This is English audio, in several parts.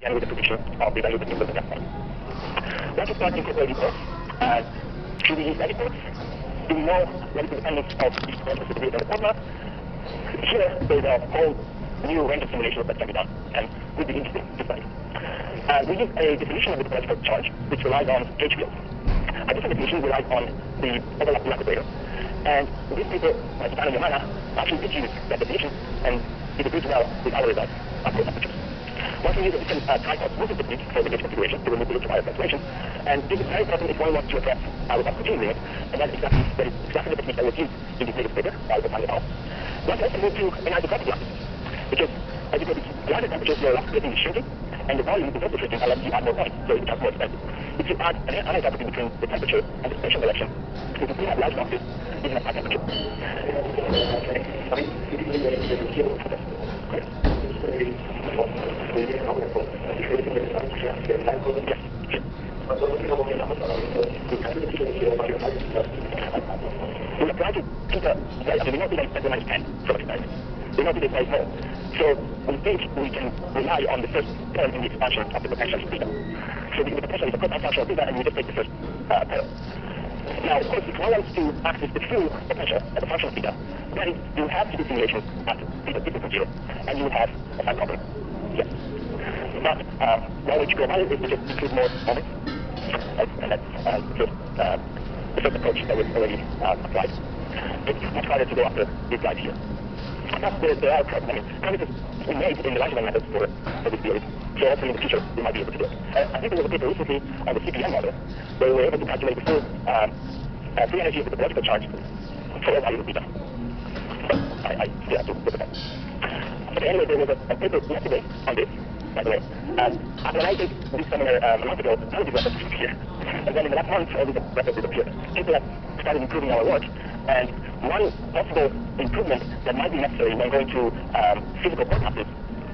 and with the prediction of the value of the input gas point. Once you start incorporating those, should we use edit codes? Do we know what is the dependence of the potential degree on the formula? Here, there's a whole new range of simulations that can be done, and would be interesting to study. We use a definition of the topological charge, which relies on gauge fields. A different definition relies on the overlapping operator. And this paper by Kitano Yamana actually did use that definition, and it agrees well with our results of those temperatures. One can use a different type of movement technique for the gauge configuration to remove the ultraviolet fluctuation, and this is very important if one wants to address our opportunity limit, and that is exactly the technique that was used in this latest paper by the final. One can also move to anisotropic lattice, because as you can see, the other temperatures your elasticity is shrinking, and the volume is also shrinking unless you add more points, so it becomes more expensive. If you add an anisotropy between the temperature and the spatial direction, you can see that large losses even at high temperature. We apply to theta, we know theta is 10 minus 10 from experiment. We know theta is more. So with this, we can rely on the first term in the expansion of the potential of theta. So the potential is a cosine function of theta, and we just take the first term. Now, of course, if one wants to access the full potential as a function of theta, then you have to do simulations at theta equal to 0, and you will have a fine problem. Yes. But one way to go about it is to just include more moments, and that's the first approach that was already applied. It's much harder to go after these guys here. Plus, there are problems. Parameters we made in the Langevin methods for this theory, so hopefully in the future we might be able to do it. I think there was a paper recently on the CPM model where we were able to calculate the full free energy of the topological charge for all values of beta. So I still have to look at that. But anyway, there was a paper yesterday on this, by the way. After I did this seminar a month ago, none of these records disappeared. And then in the last month, all these records disappeared. People have started improving our work, and one possible improvement that might be necessary when going to physical forecasts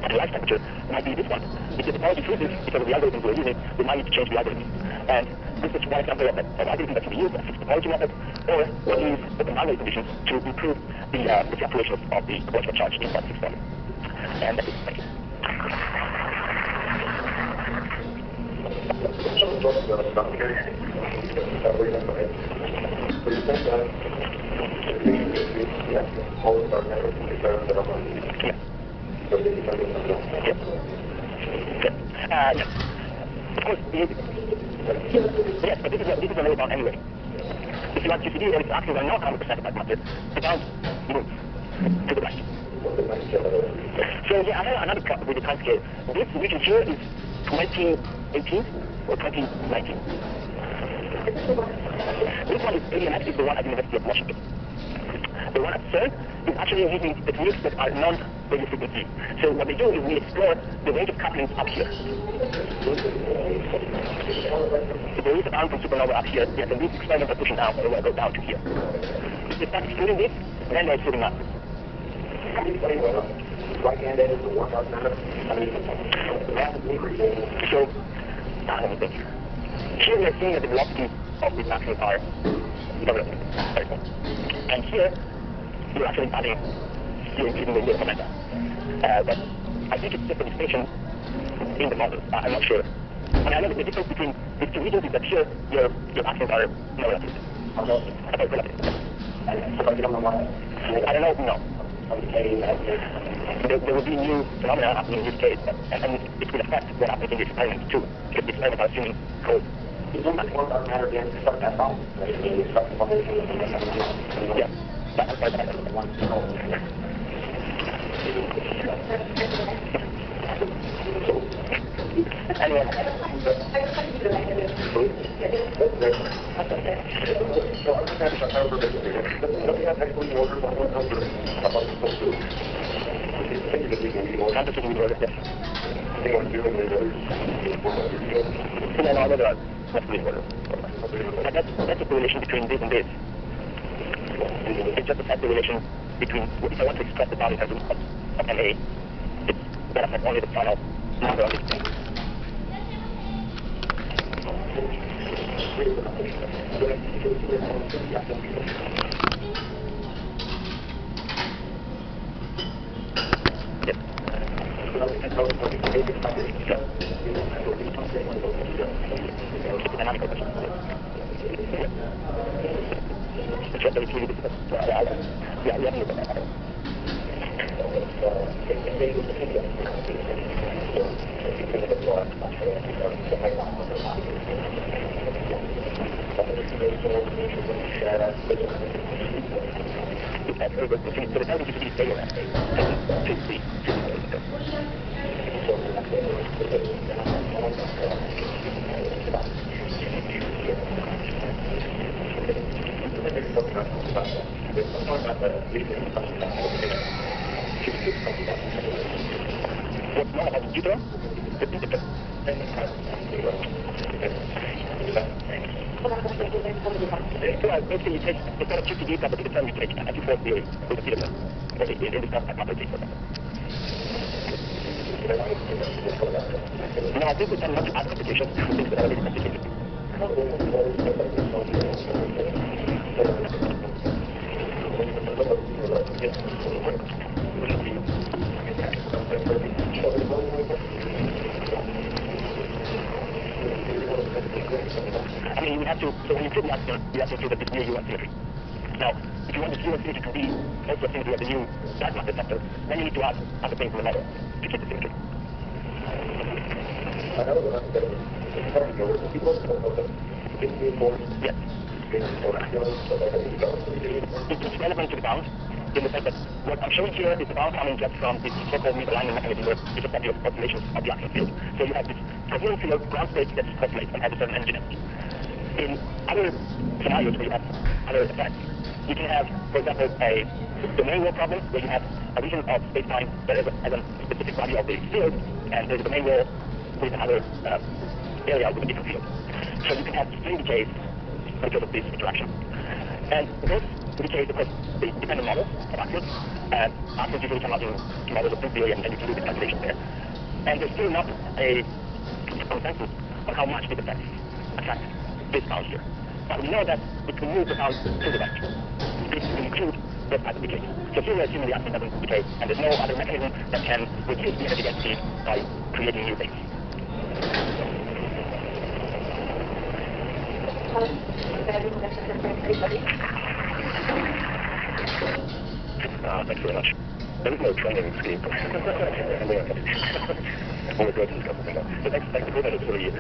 at the life temperature might be this one. If the technology freezes because of the algorithms we're using, we might need to change the algorithm. And this is one example of an algorithm that can be used, a fixed topology method, or we can use open boundary conditions to improve the fluctuations of the topological charge in quantum system. And that's it. Thank you. Yes. Of course, yes, but this is a lower bound anyway. If you want QCD and its axes are not 100% of that matter, the bound moves to the right. So yeah, I have another problem with the time scale. This region here is 2018 or 2019. This one is ADMX, is the one at the University of Washington. The one at CERN is actually using techniques that are non-radio frequency. So what they do is we explore the range of couplings up here. So there is an arm from supernova up here, yes, and these experiments are pushing down, and we'll go down to here. If they start excluding this, then they're excluding us. Right-hand edge is the workout matter. Massive increase. So, let me think. Here we are seeing that the velocities of these maximums are developing. Very cool. And here, you're actually adding, you're increasing the yield momentum. But I think it's just a distinction in the models. I'm not sure. I mean, I know that the difference between these two regions is that here, your axes are no relative. About relative. I don't know, no. There will be new phenomena happening in this case, and it will affect what happens in the experiment too, because the experiments are assuming code. Isn't that more about matter again? Start that off. Yeah. That's why I don't want to know. Anyway. That's the relation between this and this. It's just the relation between, if I want to express the value of MA, it's that affects only the final number of these things. Yes. but it's really difficult. So, we haven't looked at that at all. So the target is to be stable at 50. What's known about Jupiter? The Jupiter. Well, basically, you take the sort of 50 data, but you can take at your theory with the Jupiter. In this hypothesis. No, I think we can look at applications for things that are really complicated. I mean, we have to, so when you prove the axiom, you have to prove that this new U symmetry. Now, if you want this U symmetry to be also a symmetry of the new dark matter sector, then you need to add other things in the model to keep the symmetry. Yes. It's relevant to the bound in the fact that what I'm showing here is the bound coming just from this so-called misalignment mechanism where it's a study of oscillations of the axial field. So you have this coherent field, ground state that oscillates and has a certain energy density. In other scenarios where you have other effects, you can have, for example, a domain wall problem where you have a region of space-time that has a specific value of the field, and there's a domain wall with another area with a different field. So you can have string decays because of this interaction. And those decays, of course, they depend on models of axials, and axials usually come out in models of string theory, and you can do the calculations there. And there's still not a consensus on how much these effects affect this bound here. But we know that it can move the bound to the right. This will include those type of decays. So here we're assuming the axial doesn't decay, and there's no other mechanism that can reduce the energy density by creating new things. Thanks very much. There is no training scheme. All the growth is coming up. So thanks for that. It's really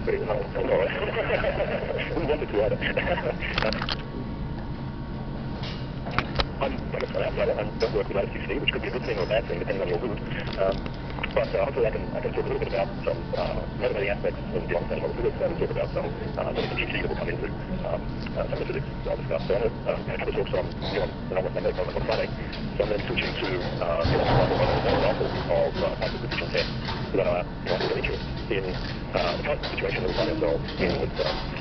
very hard. We wanted to either. I'm don't work with ICC, which could be a good thing or a bad thing, depending on your mood. But hopefully I can talk a little bit about some motivating aspects of the understanding of physics and talk about some GT that will come into some of the physics I'll discuss. So I'm going to have a talks on the normal Sunday on Friday. So I'm then switching to an example of partial precision tests that are of interest in the current situation that we find ourselves in with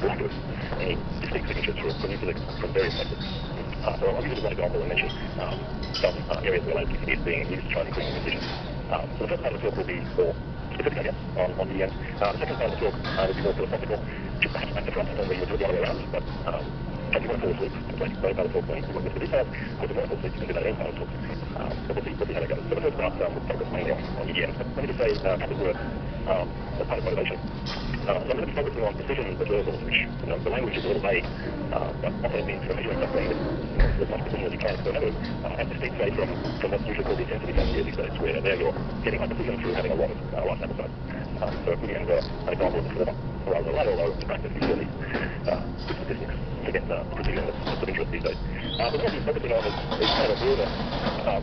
lack of any distinct signatures for new physics from various places. So I'll use one example and mention some areas where PCB is being used to try and increase precision. So the first part of the talk will be more specific, I guess, on the end. The second part of the talk will be more philosophical, which perhaps back to front, and where you would do it the other way around, but if you want to fall asleep, it's like very part of the talk when you look at the details. Of course, if you want to fall asleep, you can do that at any part of the talk. But we'll see how that goes. So the first part will focus mainly on EDMs. But let me just say a couple of words as part of motivation. So I'm going to be focusing on precision observables, which, the language is a little vague, but often it means measuring something with as much precision as you can. So in other words, as distinct, say, from what's usually called the intensity frontier these days, where there you're getting high precision through having a lot of large sample size. So EDMs are an example of the former rather than the latter, although in practice you still need good statistics to get the precision that's of interest these days. But what I'll be focusing on is kind of a broader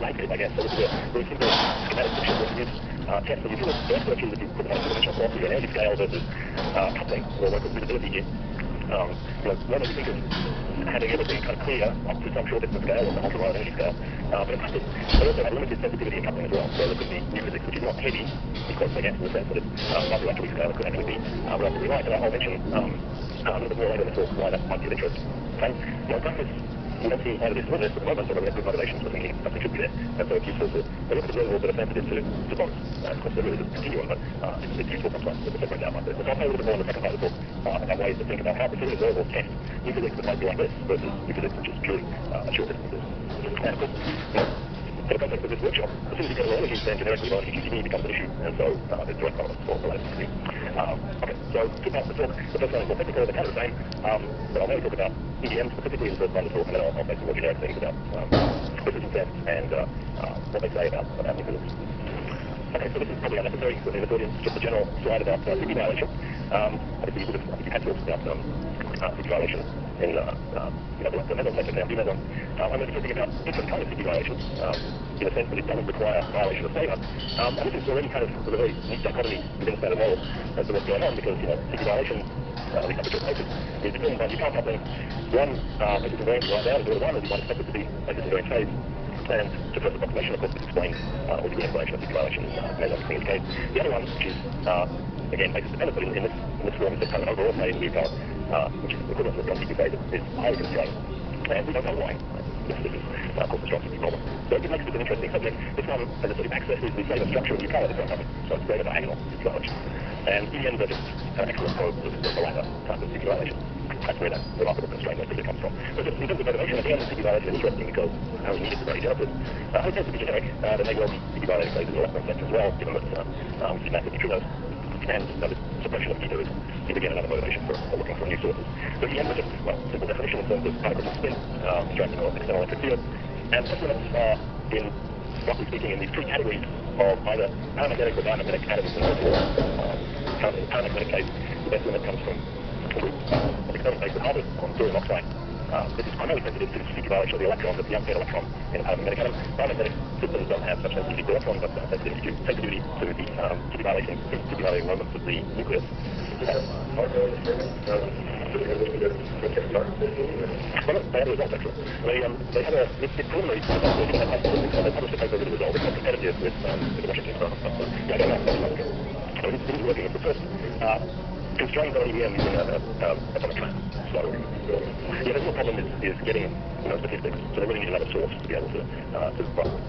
landscape, I guess. So this is a very simple schematic picture that gives tests. So you do the first virtue that you put on a two-dimensional plot, your energy scale versus coupling, or what we visibility here. Normally you think of having everything kind of clear up to some short distance scale or some ultra-wide energy scale. But in practice, they also have limited sensitivity and coupling as well. So there could be new physics which is not heavy, because again, in the sense that it's multi-electric scale, it could actually be relatively light. And I'll mention a little bit more later in the talk why that might be of interest. And in practice, we don't see either this or this at the moment, although we have good motivations for thinking something should be there. And so it's useful to look at observables that are sensitive to both. Of course, there really is a continuum, but it's useful sometimes to separate out like this. So I'll say a little bit more in the second part of the talk about ways to think about how precision observables test new physics that might be like this versus new physics which is purely short distances. And of course, for the context of this workshop, as soon as you get low energy, then generically low energy GTB becomes an issue, and so it's direct relevance for relative degree. Okay. So, two parts of the talk. The first one is more technical, they're kind of the same, but I'll mainly talk about EDM specifically in the first part of the talk, and then I'll make some more generic things about persistent tests and what they say about nucleus. Okay, so this is probably unnecessary for the audience, just a general slide about CP violation. Obviously, you had talks about CP violation in the meson section now, D-meson. I'm going to be talking about different kind of CP violations, in a sense that it doesn't require violation of theta. And this is already kind of a very neat dichotomy within the standard model as to what's going on, because, CP violation, at least up to cases, is determined by Newton coupling one basis invariance right down to order 1, as you might expect it to be basis invariance phase. And the first approximation, of course, this explains what the explanation of CP violation meson in this case. The other one, which is, again, basis dependent, but in this form, it's kind of an overall phase we've got, which is equivalent to the CP phase, is highly constrained. And we don't know why. This is, of course, the strong CP problem. So it makes this an interesting subject. This one, as I said, accesses the same structure of the Euclid at this so it's greater diagonal CP violation. And EDMs are just excellent probes of the latter type of CP violation. That's where that remarkable constraint really comes from. But just in terms of motivation, again, the CP violation is interesting because we need it to very Genesis. It tends to be generic. There may well be CP violating phases or electron sets as well, given that we see massive neutrinos. And the suppression of ether is again another motivation for looking for new sources. So EDMs are just, simple definition in terms of particles of spin, extracting an external electric field. And test limits are, in roughly speaking, in these three categories of either paramagnetic or diamagnetic atoms and molecules. In the paramagnetic case, the best limit comes from a group of experiments with Harvard on thorium oxide. This is primarily sensitive to the CP violation of the electron, that's the unpaired electron in a paramagnetic atom. Diamagnetic systems don't have such sensitivity to the electron, but sensitivity to the CP violating moments of the nucleus. Well, they have a result, actually. They have it's preliminary results. They didn't have statistics, so they published a paper with the result. It's not competitive with the Washington experiment, but I don't know. So it is working. It's the first constrained on EDM using atomic trap. So, the real problem is getting statistics. So they really need another source to be able to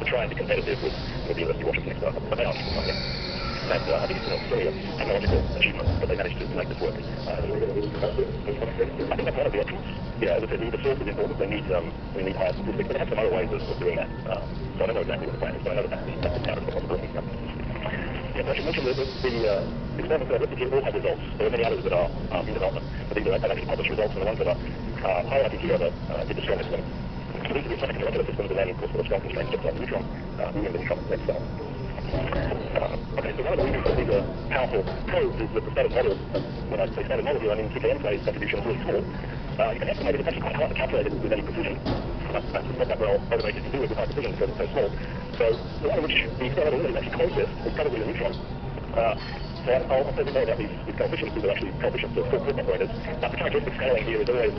try and be competitive with the University of Washington experiment. But they aren't using something. And I think it's really a technological achievement that they managed to make this work. I think that's one of the options. Yeah, as I said, the source is important. We need higher statistics, but they have some other ways of doing that. So I don't know exactly what the plan is, but I know that's part of the possibility. Yeah, I should mention that the experiments that are listed here all have results. There are many others that are in development, but these have actually published results, and the ones that are highlighted here did the strongest ones. So these are the atomic molecular systems, and then, of course, for the strong constraints, just like the neutron, moving the neutron next cell. Okay, so one of the reasons that these are powerful probes is that the standard model, when I say standard model here, I mean CKM phase contribution is really small. You can estimate it, it's actually quite hard to calculate it with any precision. It's not that well motivated to do it with high precision because it's so small. So the one in which the experimental limit is actually closest is probably the neutron. So I'll say a bit more about these coefficients. These are actually coefficients of full group operators. The characteristic scaling here is always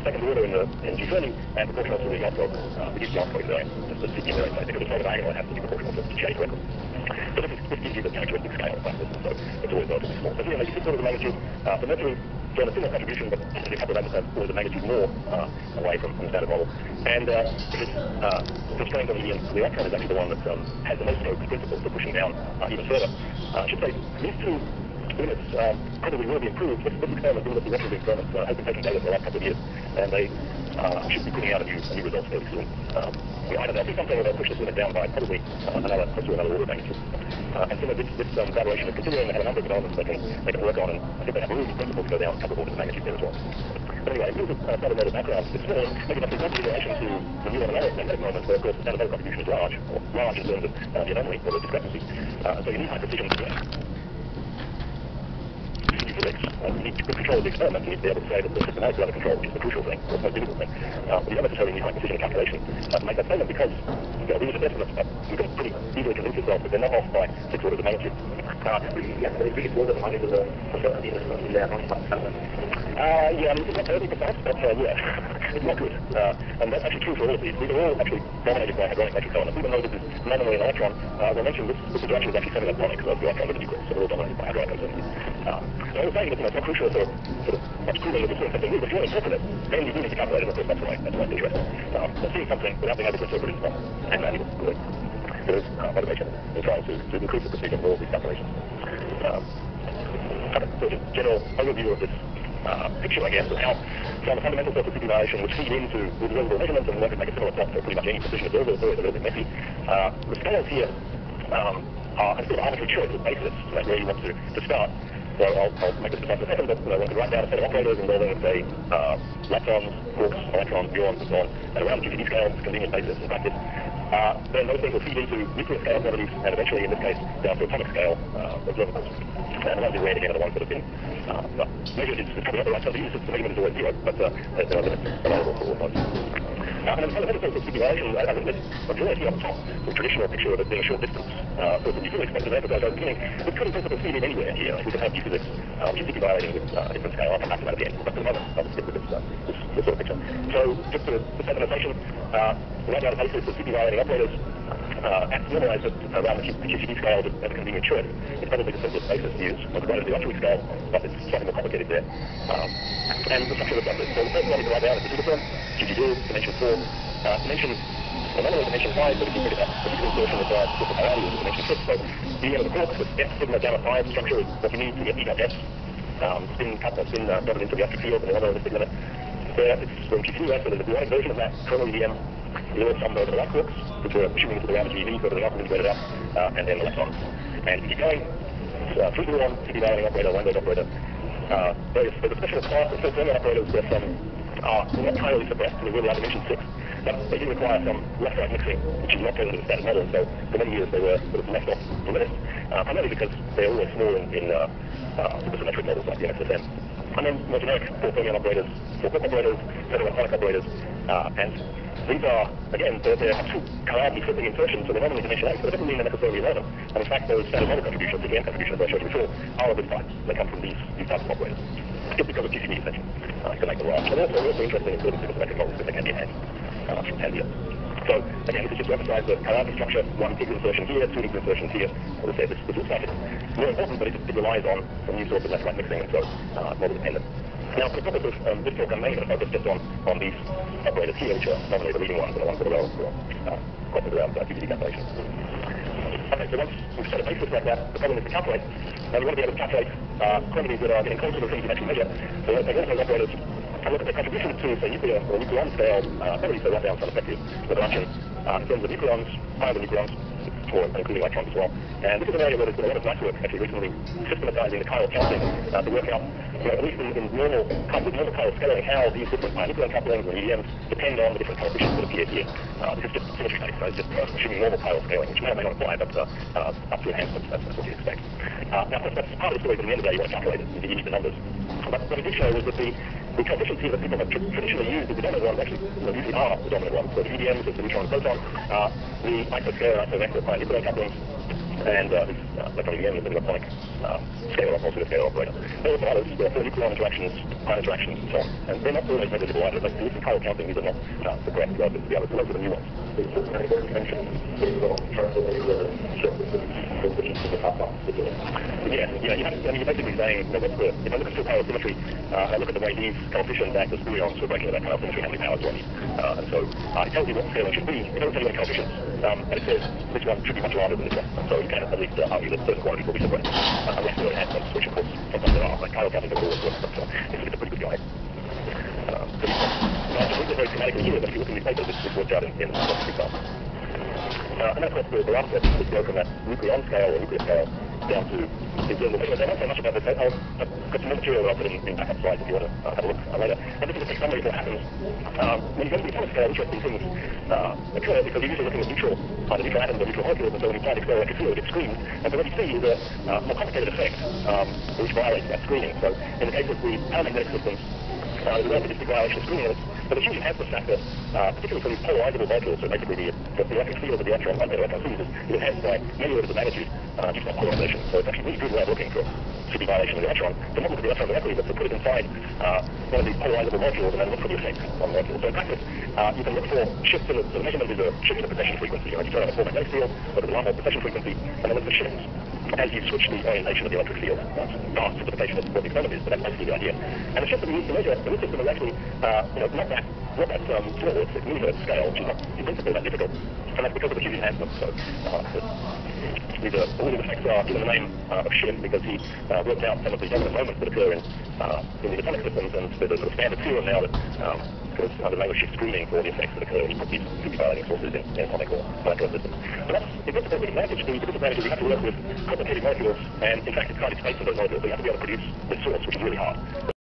second order in G Fermi and proportional to the Gauss-Log, reduced Gauss-Log invariant, just the CP invariant side, because it's not a diagonal, it has to be proportional to J directly. So this gives you the characteristic scale of that system, so it's always relatively small. So here, maybe 6 orders of magnitude for Mercury, so a similar contribution, but a couple of orders of magnitude more away from the standard model. And this constraint on the electron is actually the one that has the most Stokes principle for pushing down even further. I should say, these two limits probably will be improved. This experiment, the University of Washington experiment, has been taking data for the last couple of years, and they should be putting out a new result fairly soon. I don't know, I think something will push this limit down by probably close to another order of magnitude. And so this collaboration is continuing. They have a number of developments they can work on, and I think they have a really good principle to go down a couple of orders of magnitude there as well. But anyway, in terms of standard model background, it's small. Maybe that's exactly in relation to the new magnetic moment, where of course the standard model contribution is large in terms of the anomaly or the discrepancy. So you need high precision to physics. You need good control of the experiment. You need to be able to say that the systematic under control is the crucial thing, or the most difficult thing. But you don't necessarily need high precision calculation to make that statement, because these are estimates, but you can pretty easily convince yourself that they're not off by 6 orders of magnitude. Yeah, they really was the money to the possibility in there, not yeah, I mean, it's not perfectly precise, but yeah, it's not good. And that's actually true for all of these. These are all actually dominated by hadronic matrix elements. Even though this is nominally an electron, as I mentioned, this interaction is actually semi-atomic, so the electron with the nucleus, so they're all dominated by hadronic uncertainty. So I was saying that it's not crucial for much proving that this sort of thing is, but if you want to interpret it, then you do need to calculate it, and of course that's right interesting. But seeing something without being able to interpret it is not invaluable, really. There is motivation in trying to increase the precision of all of these calculations. So just general overview of this picture, I guess, of how some fundamental sorts of CP violation which feed into the observable measurements, and one could make a similar plot for pretty much any precision observer. It's always a little bit messy. The scales here are a sort of arbitrary choice of basis, like where you want to start. So I'll make this precise in a second, but one could write down a set of operators involving, say, leptons, quarks, electrons, gluons, and so on, and around the QCD scale, convenient basis in practice. Then those things will feed into nuclear scale properties, and eventually, in this case, down to atomic scale observables. And the ones in red, again, are the ones that have been measured. It's probably not the right term to use, the measurement is always zero, but there are limits available for all of those. And then the fundamental sense of simulation, I think there's a majority on the top, the traditional picture of it being a short distance. So you fully expect to emphasize at the beginning, it could in principle feed in anywhere here. We could have new physics, which is violating with different scale. I'll come back to that at the end. But for the moment, I'll just stick with this sort of picture. So just to set the notation, write down a basis of CP violating operators, normalize it around the QCD scale at a convenient choice. It's probably the simplest basis to use. On the right of the archery scale, but it's slightly more complicated there. And the structure looks like this. So the first one is to write down is the superform, QGD, dimension 4, dimension, well, not only dimension 5, but if you think about the physical insertion required with the priority is dimension 6. So the end of the quarks with F sigma gamma 5 structure is what you need to get E dot S, spin dotted into the electric field and the other elastic limit. There, it's from QCD, so there's a gluonic version of that, kernel EDM, the some over the light quarks, which are assuming into the round GeV, so they're not integrated out, and then the leptons. And you keep going, through gluon, CP violating operator, one-way operator. There's a special class of full-term operators that are not entirely suppressed, and they really are dimension 6, but they do require some left-right mixing, which is not present in the standard model, so for many years they were sort of left off the list, primarily because they're always small in supersymmetric models like the MXSM. And then more generic full-fermion operators, full-quark operators, heteroatomic operators, and these are, again, they're actual chiral flipping insertions, so they're not only dimension 8, but they don't mean they're necessarily relevant. And in fact, those standard model contributions, the EM contributions I showed you before, are of this type. They come from these types of operators. Just because of QCD extension, to make them right. And also, we're also interested in building supersymmetric models because they can be enhanced from Tandia. So, again, this is just to emphasize the chiral structure, one big insertion here, two big insertions here. As I said, this looks like it's more important, but it relies on some new sorts of left-right mixing, and so model dependent. Now, for the purpose of this talk, I'm mainly going to focus just on these operators here, which are normally the leading ones and the ones that are questions around QCD calculation. Okay, so once we've set a basis like that, the problem is to calculate. Now, we want to be able to calculate quantities that are getting closer to the things you actually measure. So let's take all those operators and look at their contribution to, say, nuclear or nucleon scale properties, so write down some effective reduction in terms of nucleons, higher than nucleons, or including electrons as well. And this is an area where there's been a lot of nice work actually recently systematizing the chiral counting to work out, at least in normal chiral scaling, how these different nucleon couplings and EDMs depend on the different coefficients that appear here. This is just symmetry based, so it's just assuming normal chiral scaling, which may or may not apply, but up to enhancements, that's what you'd expect. Now, of course, that's part of the story, but at the end of the day, you want to calculate it, you need the numbers. But what it did show was that the coefficients here that people have traditionally used as the dominant ones actually usually are the dominant ones. So the EDMs, the neutron and proton, the isoscale and isovector pi nucleon couplings, and this electron EDM is the atomic scalar or pseudo-scalar operator. There are also others, there are four nucleon interactions, ion interactions, and so on. And they're not always negligible either. Like in chiral counting, these are not the correct relative to the others. So those are the new ones. Yeah, you're basically saying, if I look at full chiral symmetry, I look at the way these coefficients act as gluons for breaking that chiral symmetry, how many powers do I need? And so it tells you what the scaling should be. It doesn't tell you any coefficients, and it says this one should be much larger than this one. So you can at least argue that certain quantities will be separated. Unless there are enhancements, which of course sometimes there are, like chiral counting doesn't always work, but it's a pretty good guide. Now, just very schematically here, but if you look in these papers, it's worked out in lots of detail. And then, of course, the last step is to go from that nucleon scale or nuclear scale down to the observable measurements. I won't say much about this. I've got some more material that I'll put in backup slides if you want to have a look later. And this is a quick summary of what happens when you go to the atomic scale. Interesting things occur because you're usually looking at either neutral atoms or neutral molecules, and so when you try to explore electric field, it gets screened. And so what you see is a more complicated effect which violates that screening. So in the case of the paramagnetic systems, there's a relativistic violation of screening limits, but a huge enhancement factor, particularly for these polarizable molecules, so basically the electric field of the electron, one electron sees is enhanced by many orders of magnitude due to that polarization. So it's actually a really good way of looking for CP violation of the electron, to not look at the electron directly, but to put it inside one of these polarizable molecules and then look for the effect on the molecule. So in practice, you can look for shifts in the measurement is a shift in the precession frequency. You turn on a full magnetic field, look at the one precession frequency, and then look for shifts as you switch the orientation of the electric field. That's vast simplification of what the experiment is, but that's basically the idea. And the shift that we use to measure in this system is actually not that small. It's millimeter scale, which is not in principle that difficult, and that's because of the huge enhancement. So all these effects are given the name of Shin because he worked out some of the dominant moments that occur in the atomic systems, and there's a sort of standard theorem now that goes under the name of shift screening for all the effects that occur when you put these violating sources in atomic or molecular systems. But that's the principal advantage. The disadvantage is you have to work with complicated molecules, and in fact it's quite expensive, those molecules, so you have to be able to produce the source, which is really hard.